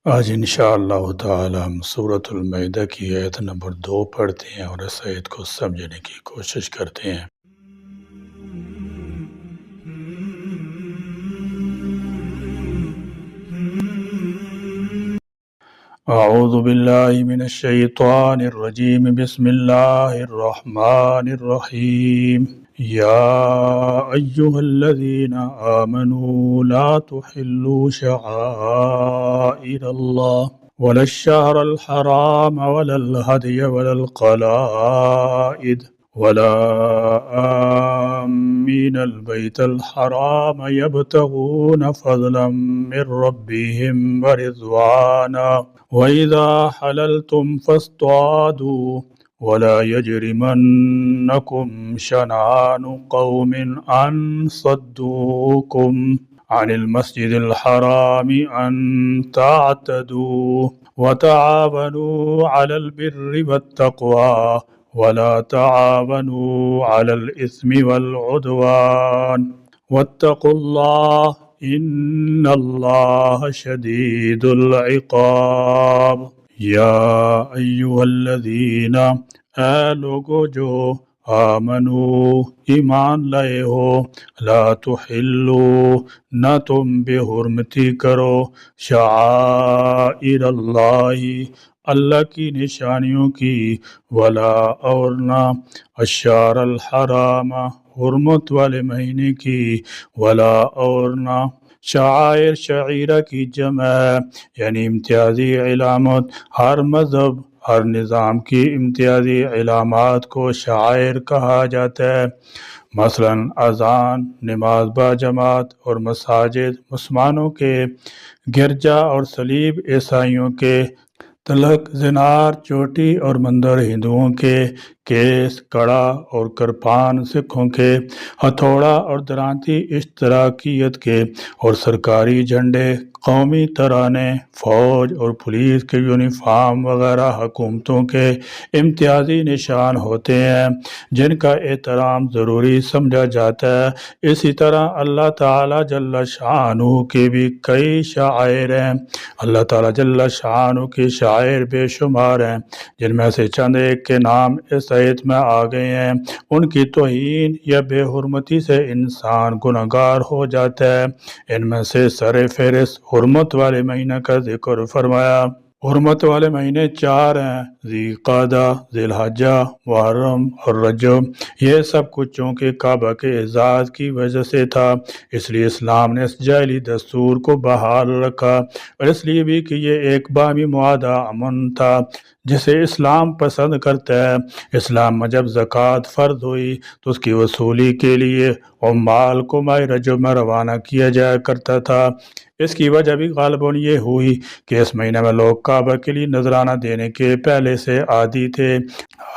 آج انشاءاللہ تعالی ہم سورۃ المائدہ کی آیت نمبر 2 پڑھتے ہیں اور اس آیت کو سمجھنے کی کوشش کرتے ہیں۔ اعوذ باللہ من الشیطان الرجیم، بسم اللہ الرحمن الرحیم۔ یا ایہا الذین آمنوا لا تحلوا شعائر اللہ ولا الشهر الحرام ولا الهدي ولا القلائد ولا آمين البيت الحرام يبتغون فضلا من ربهم ورضوانا وإذا حللتم فاصطادوا ولا يجرمنكم شنآن قوم أن صدوكم عن المسجد الحرام أن تعتدوا وتعاونوا على البر والتقوى ولا تعاونوا على الإثم والعدوان واتقوا الله إن الله شديد العقاب۔ یا ایہا الذین، اے لوگو جو آمنو ایمان لائے ہو، لا تحلو نہ تم بے حرمتی کرو، شعائر اللہ اللہ کی نشانیوں کی، ولا اور نہ الشہر الحرام حرمت والے مہینے کی، ولا اور نہ شعائر شعیرہ کی جمع ہے، یعنی امتیازی علامت۔ ہر مذہب ہر نظام کی امتیازی علامات کو شعائر کہا جاتا ہے۔ مثلا اذان، نماز با جماعت اور مساجد مسلمانوں کے، گرجا اور صلیب عیسائیوں کے، تلک زنار چوٹی اور مندر ہندوؤں کے، کیس کڑا اور کرپان سکھوں کے، ہتھوڑا اور درانتی اشتراکیت کے، اور سرکاری جھنڈے، قومی ترانے، فوج اور پولیس کے یونیفارم وغیرہ حکومتوں کے امتیازی نشان ہوتے ہیں جن کا احترام ضروری سمجھا جاتا ہے۔ اسی طرح اللہ تعالیٰ جل شانہ کے بھی کئی شعائر ہیں۔ اللہ تعالیٰ جل شانہ کی شعائر بے شمار ہیں، جن میں سے چند ایک کے نام اس آیت میں آ گئے ہیں۔ ان کی توہین یا بے حرمتی سے انسان گنہگار ہو جاتا ہے۔ ان میں سے سر فہرست حرمت والے مہینہ کا ذکر فرمایا۔ حرمت والے مہینے 4 ہیں، ذی قعدہ، ذی الحجہ، محرم اور رجب۔ یہ سب کچھ چونکہ کعبہ کے اعزاز کی وجہ سے تھا، اس لیے اسلام نے اس جعلی دستور کو بحال رکھا، اور اس لیے بھی کہ یہ ایک باہمی معاہدہ امن تھا جسے اسلام پسند کرتا ہے۔ اسلام میں جب زکوٰۃ فرض ہوئی تو اس کی وصولی کے لیے عمال کو ماہ رجب میں روانہ کیا جایا کرتا تھا۔ اس کی وجہ بھی غالباً یہ ہوئی کہ اس مہینے میں لوگ کعبہ کے لیے نذرانہ دینے کے پہلے سے عادی تھے۔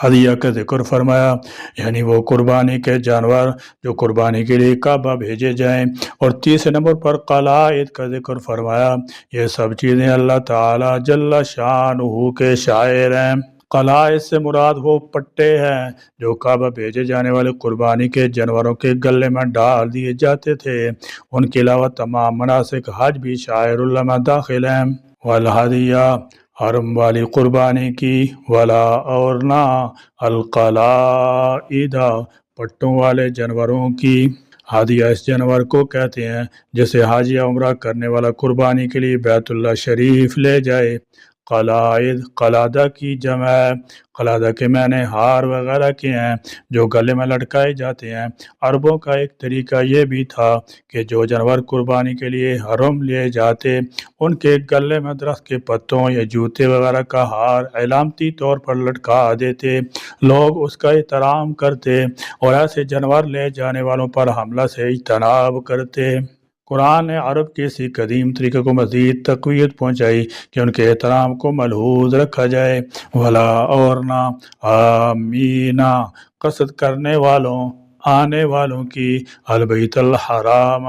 ہدیہ کا ذکر فرمایا، یعنی وہ قربانی کے جانور جو قربانی کے لیے کعبہ بھیجے جائیں، اور تیسرے نمبر پر قلائد کا ذکر فرمایا۔ یہ سب چیزیں اللہ تعالیٰ جل شانہ کے شاعر ہیں۔ قلائد سے مراد وہ پٹے ہیں جو کعبہ بھیجے جانے والے قربانی کے جانوروں کے گلے میں ڈال دیے جاتے تھے۔ ان کے علاوہ تمام مناسک حج بھی شعائر اللہ میں داخل ہیں۔ والہدیہ، حرم والی قربانی کی، ولا اور نہ القلائد پٹوں والے جانوروں کی۔ ہدیہ اس جانور کو کہتے ہیں جسے حج یا عمرہ کرنے والا قربانی کے لیے بیت اللہ شریف لے جائے۔ قلائد قلادہ کی جمع ہے۔ قلادہ کے معنی ہار وغیرہ کے ہیں جو گلے میں لٹکائے جاتے ہیں۔ عربوں کا ایک طریقہ یہ بھی تھا کہ جو جانور قربانی کے لیے حرم لیے جاتے ان کے گلے میں درخت کے پتوں یا جوتے وغیرہ کا ہار علامتی طور پر لٹکا دیتے۔ لوگ اس کا احترام کرتے اور ایسے جانور لے جانے والوں پر حملہ سے اجتناب کرتے۔ قرآن نے عرب کے اسی قدیم طریقے کو مزید تقویت پہنچائی کہ ان کے احترام کو ملحوظ رکھا جائے۔ ولا اور نہ آمینہ قصد کرنے والوں، آنے والوں کی، البیت الحرام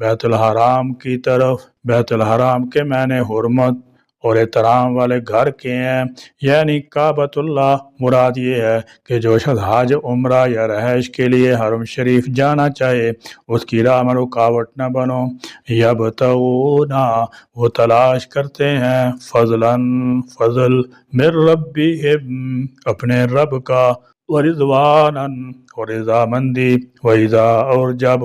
بیت الحرام کی طرف۔ بیت الحرام کے معنی حرمت اور احترام والے گھر کے ہیں، یعنی کعبۃ اللہ مراد یہ ہے کہ جو شخص حج، عمرہ یا رہائش کے لیے حرم شریف جانا چاہے اس کی راہ میں رکاوٹ نہ بنو۔ یبتغون، وہ تلاش کرتے ہیں، فضل من ربہم، اپنے رب کا، ورضوانا، اور رضامندی، وَإِذَا، اور جب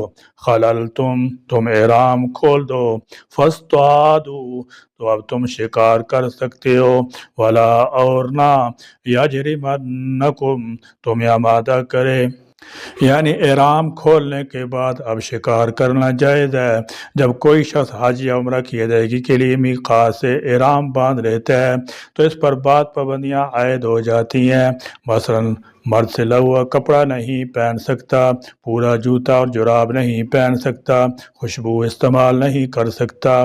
خللتم، تم احرام کھول دو، فاصطادوا، تو اب تم شکار کر سکتے ہو، ولا، اور نہ، یجرمنکم، تمہیں آمادہ کرے، یعنی احرام کھولنے کے بعد اب شکار کرنا جائز ہے۔ جب کوئی شخص حج یا عمرہ کی ادائیگی کے لیے میقات سے احرام باندھ لیتا ہے تو اس پر بعض پابندیاں عائد ہو جاتی ہیں، مثلا مرد سے لگا ہوا کپڑا نہیں پہن سکتا، پورا جوتا اور جراب نہیں پہن سکتا، خوشبو استعمال نہیں کر سکتا،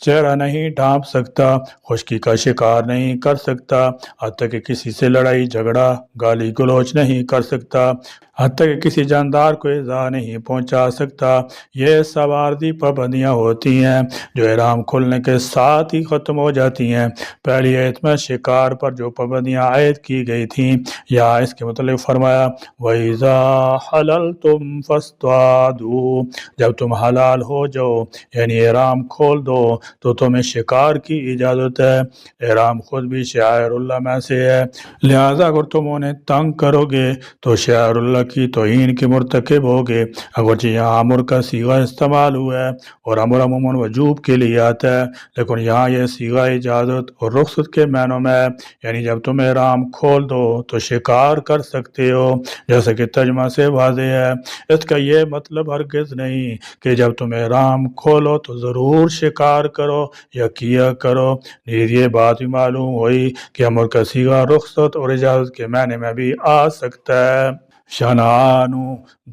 چہرہ نہیں ڈھانپ سکتا، خشکی کا شکار نہیں کر سکتا، حتیٰ کہ کسی سے لڑائی جھگڑا گالی گلوچ نہیں کر سکتا، حتیٰ کہ کسی جاندار کو ایذا نہیں پہنچا سکتا۔ یہ سب عارضی پابندیاں ہوتی ہیں جو احرام کھلنے کے ساتھ ہی ختم ہو جاتی ہیں۔ پہلی آیت میں شکار پر جو پابندیاں عائد کی گئی تھیں، یا اس کے متعلق فرمایا وَإِذَا حَلَلْتُمْ فَاصْطَادُوا، جب تم حلال ہو جاؤ یعنی احرام کھول دو تو تمہیں شکار کی اجازت ہے۔ احرام خود بھی شعائر اللہ میں سے ہے، لہذا اگر تم انہیں تنگ کرو گے تو شعائر اللہ کی توہین کے مرتکب ہوگے۔ اگرچہ یہاں امر کا صیغہ استعمال ہوا ہے اور امر عموماً وجوب کے لیے آتا ہے، لیکن یہاں یہ صیغہ اجازت اور رخصت کے معنوں میں ہے، یعنی جب تم احرام کھول دو تو شکار کر سکتے ہو، جیسا کہ ترجمہ سے واضح ہے۔ اس کا یہ مطلب ہرگز نہیں کہ جب تم احرام کھولو تو ضرور شکار کرو یا کیا کرو، نیز یہ بات بھی معلوم ہوئی کہ امر کا صیغہ رخصت اور اجازت کے معنی میں بھی آ سکتا ہے۔ شنآن،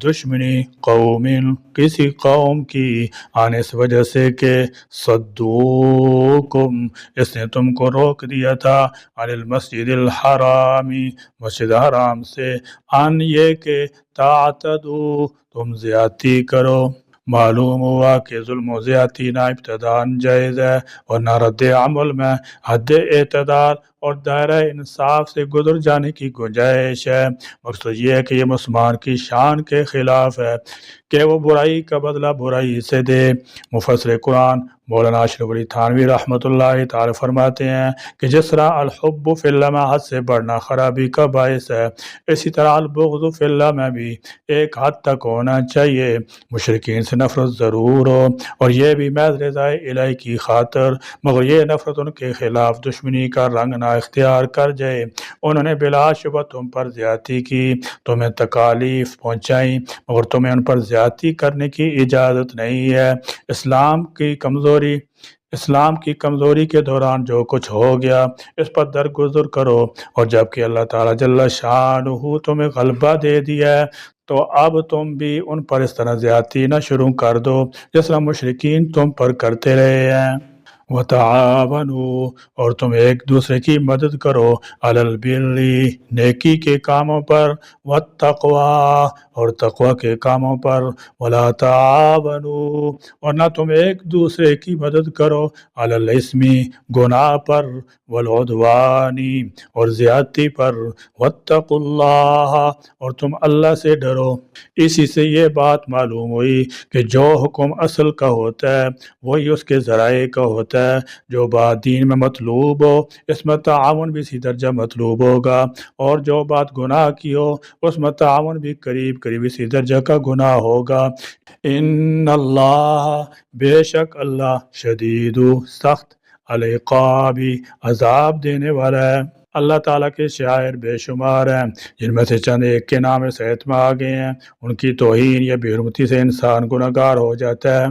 دشمنی، قوم، کسی قوم کی، آنے اس وجہ سے کہ صدوکم، اس نے تم کو روک دیا تھا، عن المسجد الحرام، مسجد حرام سے، ان یہ کہ تعتدو، تم زیادتی کرو۔ معلوم ہوا کہ ظلم و زیادتی نہ ابتداءً جائز ہے اور نہ رد عمل میں حد اعتدال اور دائرہ انصاف سے گزر جانے کی گنجائش ہے۔ مقصد یہ ہے کہ یہ مسلمان کی شان کے خلاف ہے کہ وہ برائی کا بدلہ برائی سے دے۔ مفسر قرآن مولانا اشرف علی تھانوی رحمۃ اللہ تعالی فرماتے ہیں کہ جس طرح الحب فی اللہ میں حد سے بڑھنا خرابی کا باعث ہے، اسی طرح البغض فی اللہ میں بھی ایک حد تک ہونا چاہیے۔ مشرکین سے نفرت ضرور ہو اور یہ بھی محض رضائے الہی کی خاطر، مگر یہ نفرت ان کے خلاف دشمنی کا رنگ نہ اختیار کر جائے۔ انہوں نے بلا شبہ تم پر زیادتی کی، تمہیں تکالیف پہنچائیں، مگر تمہیں ان پر زیادتی کرنے کی اجازت نہیں ہے۔ اسلام کی کمزوری کے دوران جو کچھ ہو گیا اس پر درگزر کرو، اور جبکہ اللہ تعالیٰ جل شانہ تمہیں غلبہ دے دیا ہے تو اب تم بھی ان پر اس طرح زیادتی نہ شروع کر دو جس طرح مشرکین تم پر کرتے رہے ہیں۔ وَتَعَاوَنُوا، اور تم ایک دوسرے کی مدد کرو، عَلَى الْبِرِّ، نیکی کے کاموں پر، وَالتَّقْوَىٰ، اور تقوی کے کاموں پر، وَلَا تَعَاوَنُوا، اور نہ تم ایک دوسرے کی مدد کرو، عَلَى الْإِثْمِ، گناہ پر، وَالْعُدْوَانِ، اور زیادتی پر، وَاتَّقُوا اللَّهَ، اور تم اللہ سے ڈرو۔ اسی سے یہ بات معلوم ہوئی کہ جو حکم اصل کا ہوتا ہے وہی اس کے ذرائع کا ہوتا ہے۔ جو بات دین میں مطلوب ہو اس میں تعاون بھی اسی درجہ مطلوب ہوگا، اور جو بات گناہ کی ہو اس میں تعاون بھی قریب قریب اسی درجہ کا گناہ ہوگا۔ ان اللہ، بے شک اللہ، شدید، سخت، العقاب، عذاب دینے والا ہے۔ اللہ تعالیٰ کے شعائر بے شمار ہیں، جن میں سے چند ایک کے نام اس آیت میں آ گئے ہیں۔ ان کی توہین یا بے حرمتی سے انسان گنہگار ہو جاتا ہے۔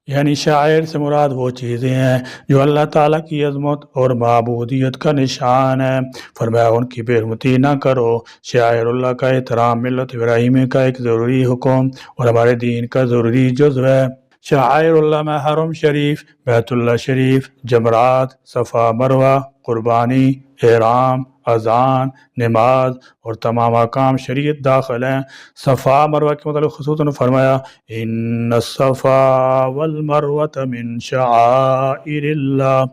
یعنی شاعر سے مراد وہ چیزیں ہیں جو اللہ تعالیٰ کی عظمت اور معبودیت کا نشان ہے۔ فرمایا ان کی بے حرمتی نہ کرو۔ شاعر اللہ کا احترام ملت ابراہیمی کا ایک ضروری حکم اور ہمارے دین کا ضروری جزو ہے۔ شاعر اللہ میں حرم شریف، بیت اللہ شریف، جمرات، صفا مروہ، قربانی، احرام، اذان، نماز اور تمام احکام شریعت داخل ہیں۔ صفا مروہ کے متعلق خصوصاً فرمایا ان الصفا والمروۃ من شعائر اللہ،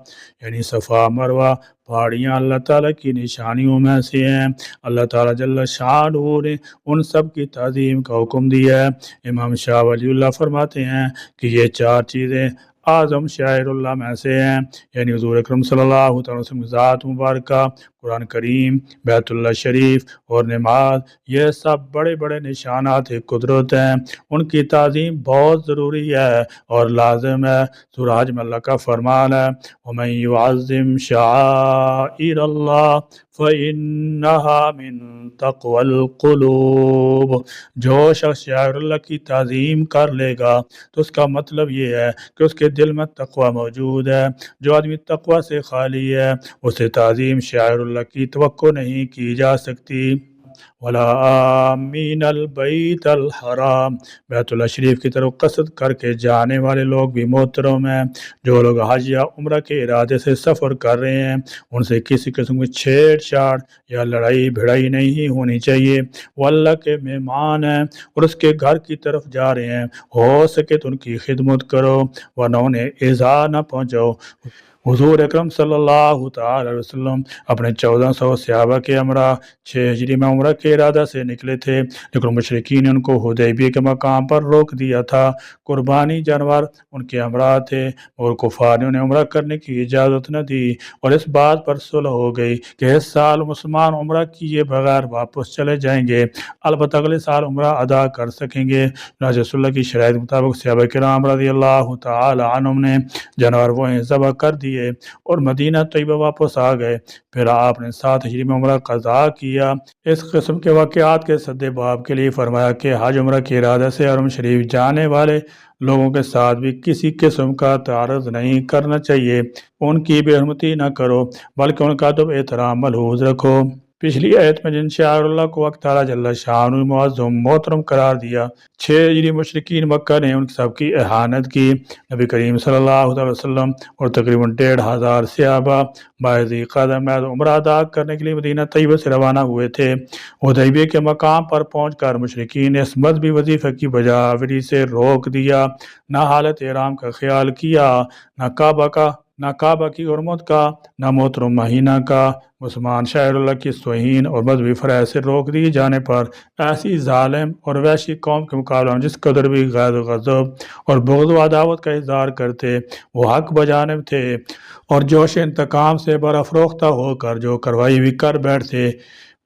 یعنی صفا مروہ پہاڑیاں اللہ تعالیٰ کی نشانیوں میں سے ہیں۔ اللہ تعالیٰ جل شانہ نے ان سب کی تعظیم کا حکم دیا ہے۔ امام شاہ ولی اللہ فرماتے ہیں کہ یہ چار چیزیں اعظم شاعر اللہ میں سے ہیں، یعنی حضور اکرم صلی اللہ تعالی وسلم کی ذات مبارکہ، قرآن کریم، بیت اللہ شریف اور نماز، یہ سب بڑے بڑے نشانات قدرت ہیں، ان کی تعظیم بہت ضروری ہے اور لازم ہے۔ سورہ حج میں اللہ کا فرمان ہے وَمَن يُعَظِّمْ شَعَائِرَ اللَّهِ فَإِنَّهَا مِن تَقْوَى الْقُلُوبِ، جو شخص شاعر اللہ کی تعظیم کر لے گا تو اس کا مطلب یہ ہے کہ اس کے دل میں تقوی موجود ہے۔ جو آدمی تقوی سے خالی ہے اسے تعظیم شاعر اللہ کی توقع نہیں کی جا سکتی۔ ولا آمین البیت الحرام، بیت اللہ شریف کی طرف قصد کر کے جانے والے لوگ بھی محترم ہیں۔ جو لوگ حج یا عمرہ کے ارادے سے سفر کر رہے ہیں ان سے کسی قسم کی چھیڑ چھاڑ یا لڑائی بھڑائی نہیں ہونی چاہیے۔ وہ اللہ کے مہمان ہیں اور اس کے گھر کی طرف جا رہے ہیں، ہو سکے تو ان کی خدمت کرو ورنہ انہیں ایذا نہ پہنچاؤ۔ حضور اکرم صلی اللہ تعالی علیہ وسلم اپنے 1400 صحابہ کے ہمراہ 6 ہجری میں عمرہ کے ارادہ سے نکلے تھے، لیکن مشرکین نے ان کو حدیبیہ کے مقام پر روک دیا تھا۔ قربانی جانور ان کے ہمراہ تھے اور کفار نے انہیں عمرہ کرنے کی اجازت نہ دی، اور اس بات پر صلح ہو گئی کہ اس سال مسلمان عمرہ کیے بغیر واپس چلے جائیں گے، البتہ اگلے سال عمرہ ادا کر سکیں گے۔ چنانچہ رسول اللہ کی شرائط مطابق صحابہ کرام رضی اللہ تعالی عنہم نے جانور وہیں ذبح کر دیے اور مدینہ طیبہ واپس آ گئے۔ پھر آپ نے 7 ہجری میں عمرہ قضا کیا۔ اس قسم کے واقعات کے سد باب کے لیے فرمایا کہ حج عمرہ کے ارادے سے حرم شریف جانے والے لوگوں کے ساتھ بھی کسی قسم کا تعارض نہیں کرنا چاہیے، ان کی بے حرمتی نہ کرو بلکہ ان کا ادب احترام ملحوظ رکھو۔ پچھلی آیت میں جن شاعر اللہ کو وقت تعالیٰ جل شانہ نے معظم محترم قرار دیا، 6 ہجری مشرکین مکہ نے ان سب کی اہانت کی۔ نبی کریم صلی اللہ علیہ وسلم اور تقریباً 1500 صحابہ باعث قدم عمرہ ادا کرنے کے لیے مدینہ طیبہ سے روانہ ہوئے تھے۔ حدیبیہ کے مقام پر پہنچ کر مشرکین نے اس مذہبی وظیفے کی بجاوری سے روک دیا، نہ حالت احرام کا خیال کیا، نہ کعبہ کی حرمت کا، نہ محترم مہینہ کا۔ مسلمان شاعر اللہ کی توہین اور مذہبی فرائض سے روک دیے جانے پر ایسی ظالم اور وحشی قوم کے مقابلے میں جس قدر بھی غیر و غضب اور بغض و عداوت کا اظہار کرتے وہ حق بجانب تھے، اور جوش انتقام سے برافروختہ ہو کر جو کارروائی بھی کر بیٹھتے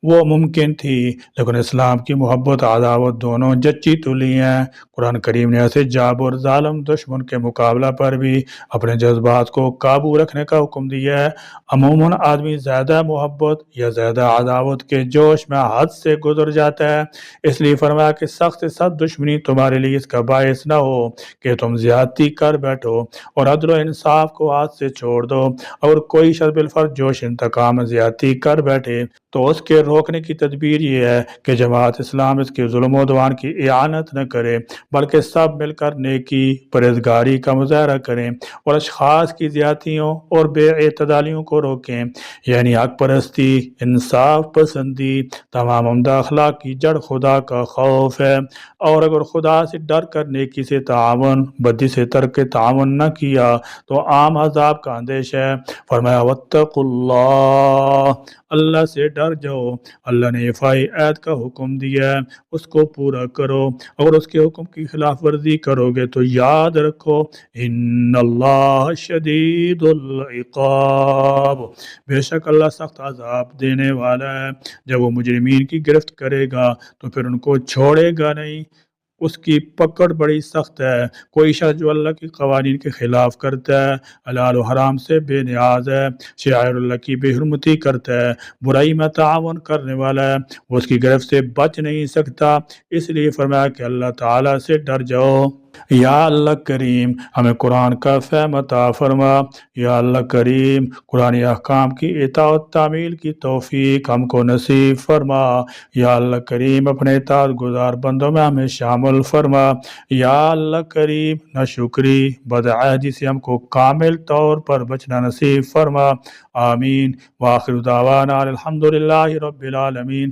وہ ممکن تھی، لیکن اسلام کی محبت عداوت دونوں جچی تلی ہیں۔ قرآن کریم نے ایسے جابر ظالم دشمن کے مقابلہ پر بھی اپنے جذبات کو قابو رکھنے کا حکم دیا ہے۔ عموماً آدمی زیادہ محبت یا زیادہ عداوت کے جوش میں حد سے گزر جاتا ہے، اس لیے فرمایا کہ سخت سے سخت دشمنی تمہارے لیے اس کا باعث نہ ہو کہ تم زیادتی کر بیٹھو، اور عدل و انصاف کو ہاتھ سے چھوڑ دو۔ اگر کوئی شخص بالفرض جوش انتقام میں زیادتی کر بیٹھے تو اس کے روکنے کی تدبیر یہ ہے کہ جماعت اسلام اس کے ظلم و عدوان کی اعانت نہ کرے، بلکہ سب مل کر نیکی پرہیزگاری کا مظاہرہ کریں اور اشخاص کی زیادتیوں اور بے اعتدالیوں کو روکیں، یعنی حق پرستی، انصاف پسندی، تمام عمدہ اخلاق کی جڑ خدا کا خوف ہے، اور اگر خدا سے ڈر کر نیکی سے تعاون، بدی سے ترک تعاون نہ کیا تو عام عذاب کا اندیشہ ہے۔ فرمایا واتقوا اللہ، اللہ سے ڈر جاؤ۔ اللہ نے افائی عہد کا حکم دیا ہے، اس کو پورا کرو، اگر اس کے حکم کی خلاف ورزی کرو گے تو یاد رکھو ان اللہ شدید العقاب، بے شک اللہ سخت عذاب دینے والا ہے۔ جب وہ مجرمین کی گرفت کرے گا تو پھر ان کو چھوڑے گا نہیں، اس کی پکڑ بڑی سخت ہے۔ کوئی شخص جو اللہ کی قوانین کے خلاف کرتا ہے، حلال و حرام سے بے نیاز ہے، شعائر اللہ کی بے حرمتی کرتا ہے، برائی میں تعاون کرنے والا ہے، وہ اس کی گرفت سے بچ نہیں سکتا۔ اس لیے فرمایا کہ اللہ تعالیٰ سے ڈر جاؤ۔ یا اللہ کریم ہمیں قرآن کا فہم عطا فرما۔ یا اللہ کریم قرآن احکام کی اطاعت و تعمیل کی توفیق ہم کو نصیب فرما۔ یا اللہ کریم اپنے اطاعت گزار بندوں میں ہمیں شامل فرما۔ یا اللہ کریم ناشکری بدعہدی سے ہم کو کامل طور پر بچنا نصیب فرما۔ آمین۔ وآخر دعوانا الحمدللہ رب العالمین۔